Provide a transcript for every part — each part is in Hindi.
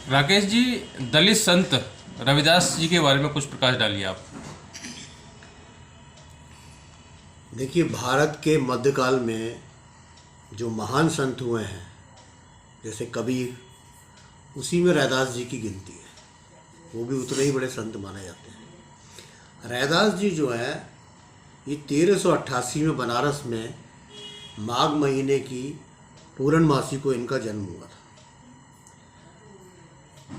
राकेश जी, दलित संत रविदास जी के बारे में कुछ प्रकाश डालिए आप। देखिए, भारत के मध्यकाल में जो महान संत हुए हैं जैसे कबीर, उसी में रैदास जी की गिनती है। वो भी उतने ही बड़े संत माने जाते हैं। रैदास जी जो है ये 1388 में बनारस में माघ महीने की पूर्णमासी को इनका जन्म हुआ था।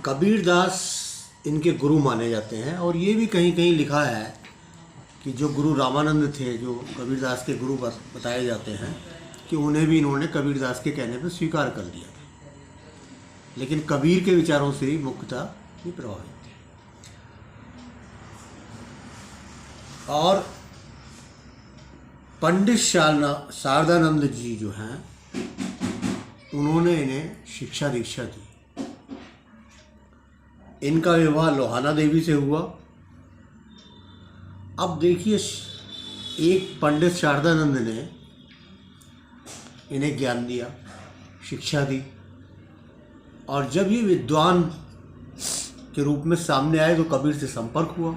कबीरदास इनके गुरु माने जाते हैं और ये भी कहीं कहीं लिखा है कि जो गुरु रामानंद थे, जो कबीरदास के गुरु बताए जाते हैं, कि उन्हें भी इन्होंने कबीरदास के कहने पर स्वीकार कर लिया था। लेकिन कबीर के विचारों से ही मुख्यतः ये प्रभावित थे। और पंडित शारदानंद जी जो हैं, उन्होंने इन्हें शिक्षा दीक्षा दी। इनका विवाह लोहाना देवी से हुआ। अब देखिए, एक पंडित शारदानंद ने इन्हें ज्ञान दिया, शिक्षा दी, और जब ये विद्वान के रूप में सामने आए तो कबीर से संपर्क हुआ,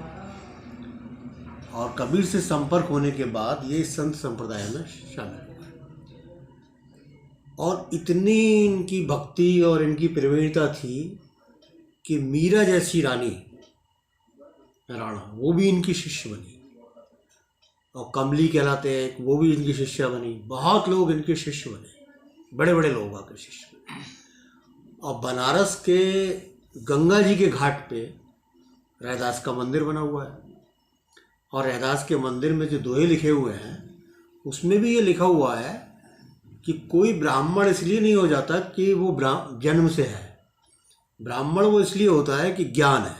और कबीर से संपर्क होने के बाद ये संत संप्रदाय में शामिल हो गए। और इतनी इनकी भक्ति और इनकी प्रवीणता थी कि मीरा जैसी राणा वो भी इनकी शिष्य बनी, और कमली कहलाते हैं वो भी इनकी शिष्या बनी। बहुत लोग इनके शिष्य बने, बड़े बड़े लोग आके शिष्य बने। और बनारस के गंगा जी के घाट पे रैदास का मंदिर बना हुआ है, और रैदास के मंदिर में जो दोहे लिखे हुए हैं उसमें भी ये लिखा हुआ है कि कोई ब्राह्मण इसलिए नहीं हो जाता कि वो जन्म से है। ब्राह्मण वो इसलिए होता है कि ज्ञान है,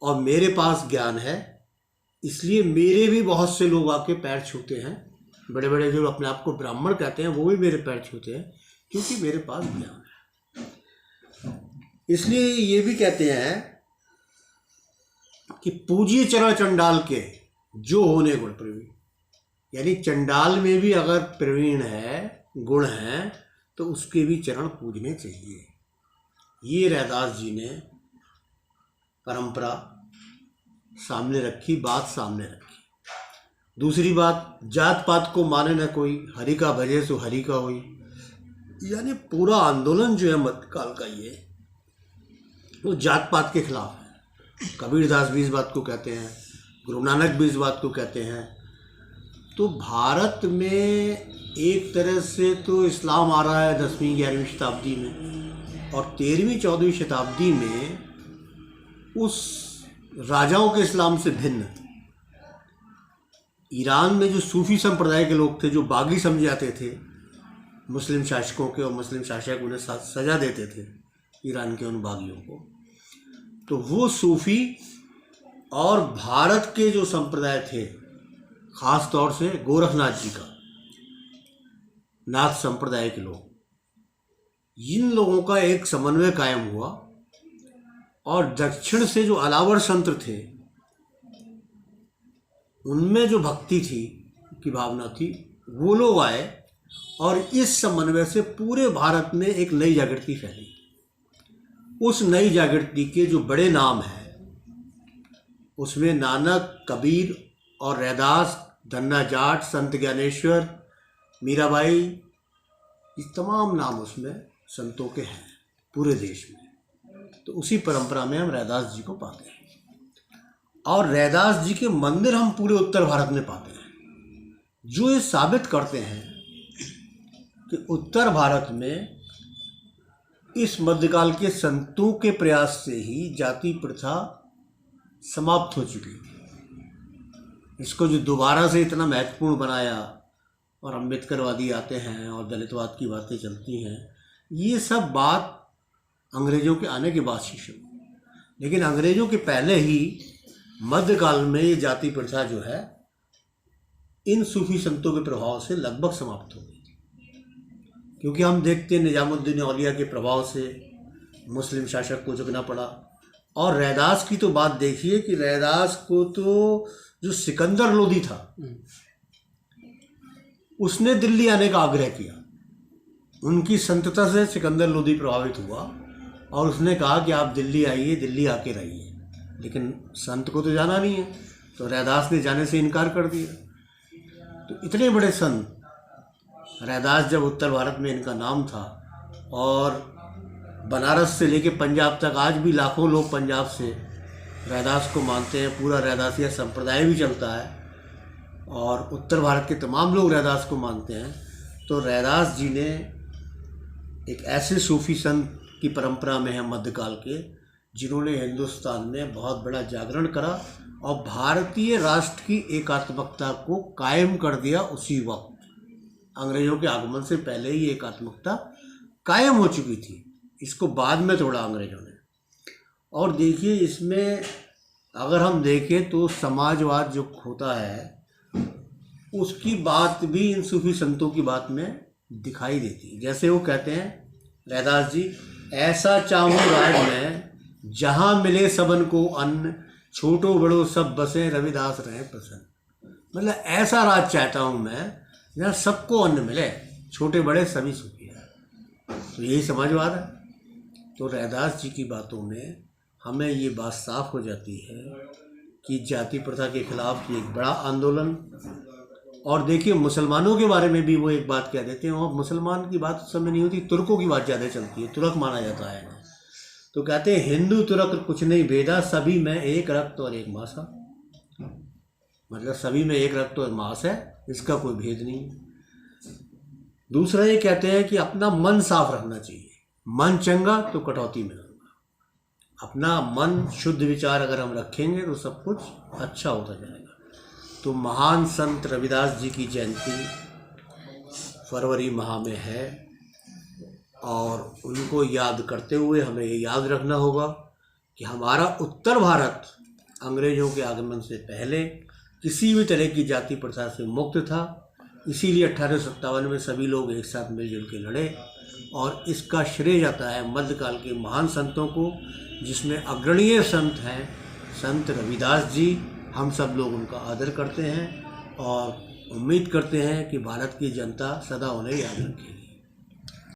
और मेरे पास ज्ञान है, इसलिए मेरे भी बहुत से लोग आके पैर छूते हैं। बड़े बड़े जो अपने आप को ब्राह्मण कहते हैं वो भी मेरे पैर छूते हैं, क्योंकि मेरे पास ज्ञान है। इसलिए ये भी कहते हैं कि पूजिए चरण चंडाल के जो होने गुण प्रवीण। यानी चंडाल में भी अगर प्रवीण है, गुण है, तो उसके भी चरण पूजने चाहिए। ये रैदास जी ने परंपरा सामने रखी, बात सामने रखी। दूसरी बात, जात पात को माने न कोई, हरि का भजे सो हरि का होई। यानी पूरा आंदोलन जो है मध्यकाल का ये, वो जात पात के खिलाफ है। कबीरदास भी इस बात को कहते हैं, गुरु नानक भी इस बात को कहते हैं। तो भारत में एक तरह से तो इस्लाम आ रहा है 10वीं 11वीं शताब्दी में, और 13वीं 14वीं शताब्दी में उस राजाओं के इस्लाम से भिन्न ईरान में जो सूफी संप्रदाय के लोग थे, जो बागी समझे जाते थे मुस्लिम शासकों के, और मुस्लिम शासक उन्हें सजा देते थे ईरान के उन बागियों को, तो वो सूफी और भारत के जो संप्रदाय थे, खास तौर से गोरखनाथ जी का नाथ संप्रदाय के लोग, इन लोगों का एक समन्वय कायम हुआ। और दक्षिण से जो अलावर संत थे, उनमें जो भक्ति थी की भावना थी, वो लोग आए, और इस समन्वय से पूरे भारत में एक नई जागृति फैली। उस नई जागृति के जो बड़े नाम हैं उसमें नानक, कबीर और रैदास, धन्ना जाट, संत ज्ञानेश्वर, मीराबाई, ये तमाम नाम उसमें संतों के हैं पूरे देश में। तो उसी परंपरा में हम रैदास जी को पाते हैं, और रैदास जी के मंदिर हम पूरे उत्तर भारत में पाते हैं, जो ये साबित करते हैं कि उत्तर भारत में इस मध्यकाल के संतों के प्रयास से ही जाति प्रथा समाप्त हो चुकी है। इसको जो दोबारा से इतना महत्वपूर्ण बनाया, और अम्बेडकरवादी आते हैं और दलितवाद की बातें चलती हैं, ये सब बात अंग्रेज़ों के आने के बाद ही शुरू। लेकिन अंग्रेज़ों के पहले ही मध्यकाल में ये जाति प्रथा जो है इन सूफी संतों के प्रभाव से लगभग समाप्त हो गई थी। क्योंकि हम देखते हैं निजामुद्दीन औलिया के प्रभाव से मुस्लिम शासक को झुकना पड़ा। और रैदास की तो बात देखिए कि रैदास को तो जो सिकंदर लोदी था उसने दिल्ली आने का आग्रह किया। उनकी संतता से सिकंदर लोदी प्रभावित हुआ और उसने कहा कि आप दिल्ली आइए, दिल्ली आके रहिए, लेकिन संत को तो जाना नहीं है, तो रैदास ने जाने से इनकार कर दिया। तो इतने बड़े संत रैदास, जब उत्तर भारत में इनका नाम था, और बनारस से लेके पंजाब तक आज भी लाखों लोग पंजाब से रैदास को मानते हैं, पूरा रैदासिया संप्रदाय भी चलता है, और उत्तर भारत के तमाम लोग रैदास को मानते हैं। तो रैदास जी ने एक ऐसे सूफी संत की परंपरा में है मध्यकाल के, जिन्होंने हिंदुस्तान में बहुत बड़ा जागरण करा और भारतीय राष्ट्र की एकात्मकता को कायम कर दिया। उसी वक्त अंग्रेजों के आगमन से पहले ही एकात्मकता कायम हो चुकी थी, इसको बाद में तोड़ा अंग्रेजों ने। और देखिए, इसमें अगर हम देखें तो समाजवाद जो होता है उसकी बात भी इन सूफी संतों की बात में दिखाई देती है। जैसे वो कहते हैं रैदास जी, ऐसा चाहूँ राज में जहाँ मिले सबन को अन्न, छोटो बड़ो सब बसे रविदास रहे प्रसन्न। मतलब ऐसा राज चाहता हूँ मैं जहाँ सबको अन्न मिले, छोटे बड़े सभी सुखी हैं। तो यही समाजवाद है। तो रैदास जी की बातों में हमें ये बात साफ हो जाती है कि जाति प्रथा के खिलाफ ये एक बड़ा आंदोलन। और देखिए, मुसलमानों के बारे में भी वो एक बात कह देते हैं, और मुसलमान की बात उस समय नहीं होती, तुर्कों की बात ज़्यादा चलती है, तुर्क माना जाता है। तो कहते हैं हिंदू तुर्क कुछ नहीं भेदा, सभी में एक रक्त और एक मांस है। मतलब सभी में एक रक्त और मांस है, इसका कोई भेद नहीं। दूसरा ये कहते हैं कि अपना मन साफ रखना चाहिए, मन चंगा तो कटौती में होगा। अपना मन शुद्ध विचार अगर हम रखेंगे तो सब कुछ अच्छा होता जाएगा। तो महान संत रविदास जी की जयंती फरवरी माह में है, और उनको याद करते हुए हमें ये याद रखना होगा कि हमारा उत्तर भारत अंग्रेज़ों के आगमन से पहले किसी भी तरह की जाति प्रथा से मुक्त था। इसीलिए 1857 में सभी लोग एक साथ मिलजुल के लड़े, और इसका श्रेय जाता है मध्यकाल के महान संतों को, जिसमें अग्रणीय संत हैं संत रविदास जी। हम सब लोग उनका आदर करते हैं और उम्मीद करते हैं कि भारत की जनता सदा उन्हें याद रखेगी।